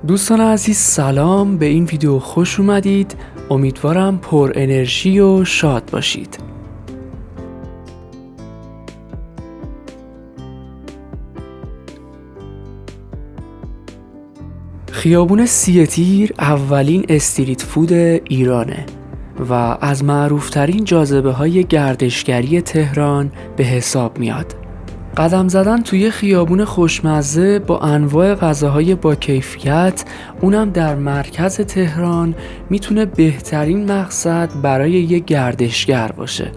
دوستان عزیز سلام، به این ویدیو خوش اومدید. امیدوارم پر انرژی و شاد باشید. خیابون سی تیر اولین استریت فود ایرانه و از معروفترین جاذبه های گردشگری تهران به حساب میاد. قدم زدن توی خیابون خوشمزه با انواع غذاهای با کیفیت، اونم در مرکز تهران، میتونه بهترین مقصد برای یه گردشگر باشه.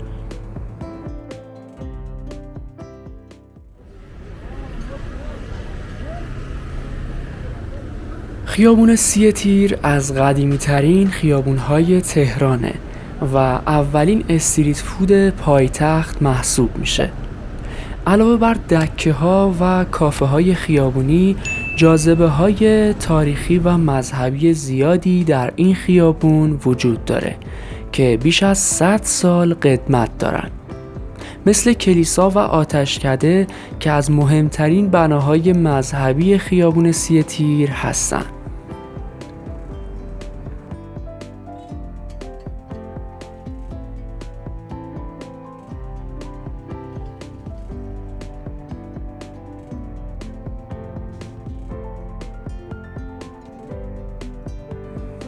خیابون سی تیر از قدیمی ترین خیابون‌های تهرانه و اولین استریت فود پایتخت محسوب میشه. علاوه بر دکه ها و کافه های خیابونی، جاذبه های تاریخی و مذهبی زیادی در این خیابون وجود داره که بیش از 100 سال قدمت دارن، مثل کلیسا و آتشکده که از مهمترین بناهای مذهبی خیابون سی تیر هستن.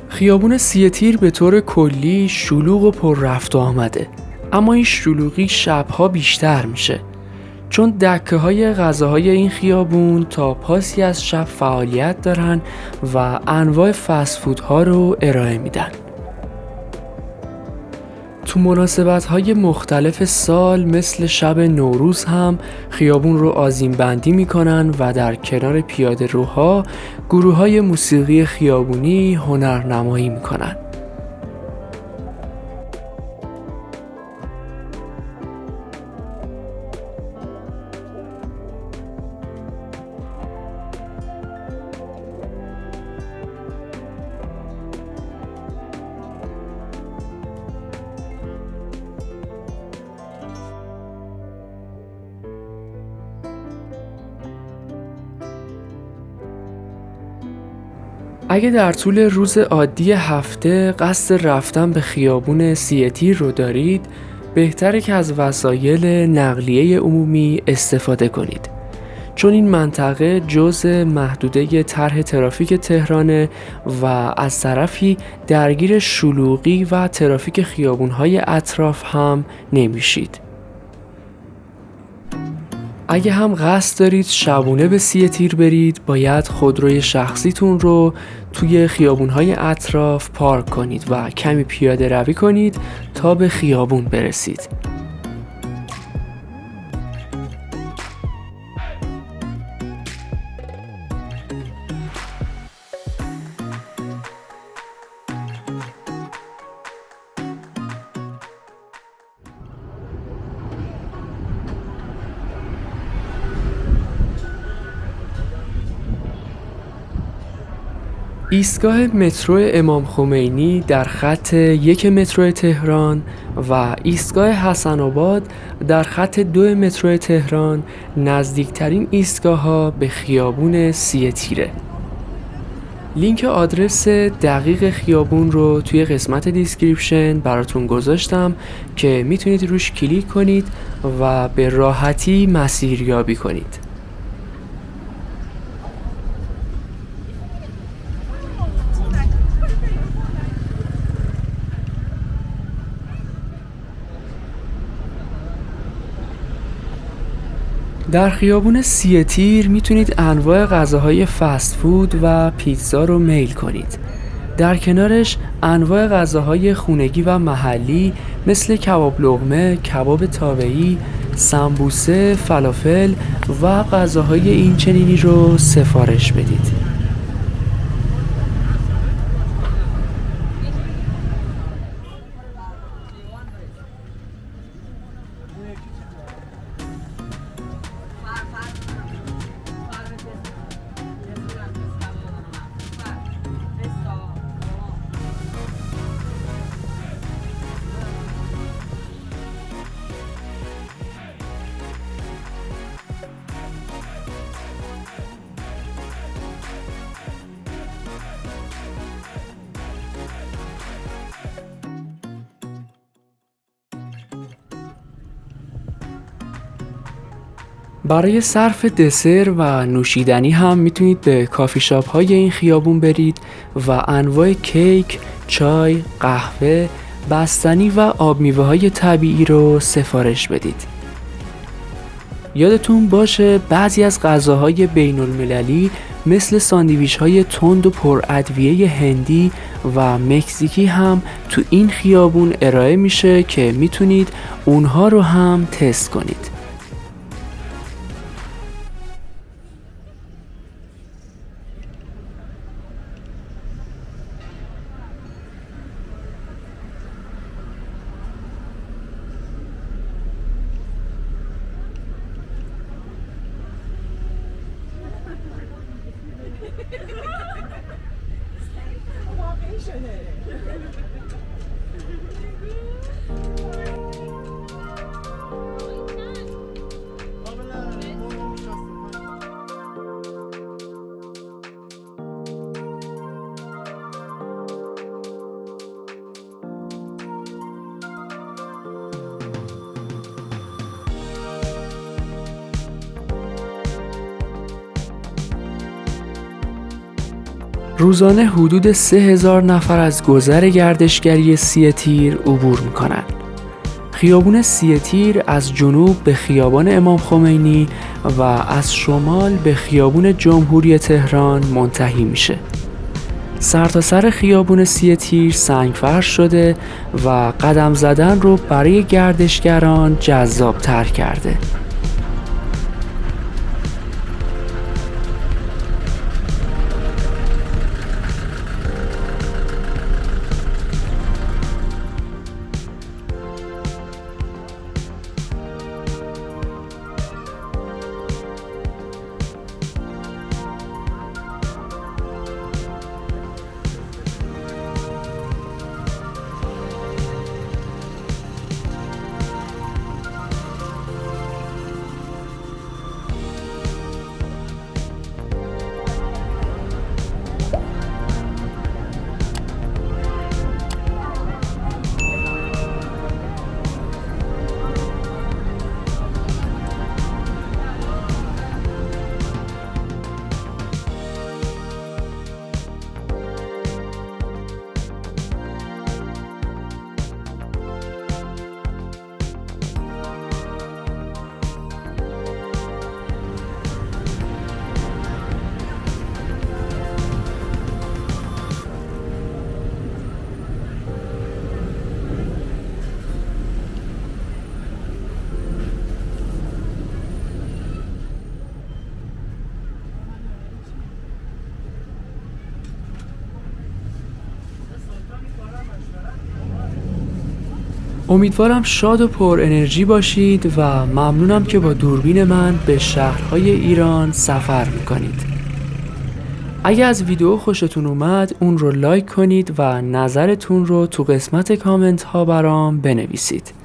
خیابون سی تیر به طور کلی شلوغ و پر رفت و آمده، اما این شلوغی شبها بیشتر میشه چون دکه های غذاهای این خیابون تا پاسی از شب فعالیت دارن و انواع فست فودها رو ارائه میدن. تو مناسبت‌های مختلف سال مثل شب نوروز هم خیابون رو آذین بندی میکنن و در کنار پیاده روها گروه‌های موسیقی خیابونی هنرنمایی میکنن. اگه در طول روز عادی هفته قصد رفتن به خیابون سی تیر رو دارید، بهتره که از وسایل نقلیه عمومی استفاده کنید، چون این منطقه جزء محدوده طرح ترافیک تهرانه و از طرفی درگیر شلوغی و ترافیک خیابون‌های اطراف هم نمیشید. اگه هم قصد دارید شبونه به سی تیر برید، باید خودروی شخصیتون رو توی خیابون‌های اطراف پارک کنید و کمی پیاده روی کنید تا به خیابون برسید. ایستگاه مترو امام خمینی در خط 1 مترو تهران و ایستگاه حسن آباد در خط 2 مترو تهران نزدیکترین ایستگاه‌ها به خیابون سی تیره. لینک آدرس دقیق خیابون رو توی قسمت دیسکریپشن براتون گذاشتم که میتونید روش کلیک کنید و به راحتی مسیریابی کنید. در خیابون سی تیر میتونید انواع غذاهای فست فود و پیتزا رو میل کنید. در کنارش انواع غذاهای خونگی و محلی مثل کباب لقمه، کباب تابعی، سمبوسه، فلافل و غذاهای این چنینی رو سفارش بدید. برای صرف دسر و نوشیدنی هم میتونید به کافی شاپ های این خیابون برید و انواع کیک، چای، قهوه، بستنی و آب میوه های طبیعی رو سفارش بدید. یادتون باشه بعضی از غذاهای بین المللی مثل ساندویچ های تند و پر ادویه هندی و مکزیکی هم تو این خیابون ارائه میشه که میتونید اونها رو هم تست کنید. روزانه حدود 3000 نفر از گذر گردشگری ۳ تیر عبور میکنن. خیابون ۳ تیر از جنوب به خیابان امام خمینی و از شمال به خیابون جمهوری تهران منتهی میشه. سرتاسر خیابون ۳ تیر سنگفرش شده و قدم زدن رو برای گردشگران جذاب‌تر کرده. امیدوارم شاد و پر انرژی باشید و ممنونم که با دوربین من به شهرهای ایران سفر میکنید. اگه از ویدیو خوشتون اومد اون رو لایک کنید و نظرتون رو تو قسمت کامنت ها برام بنویسید.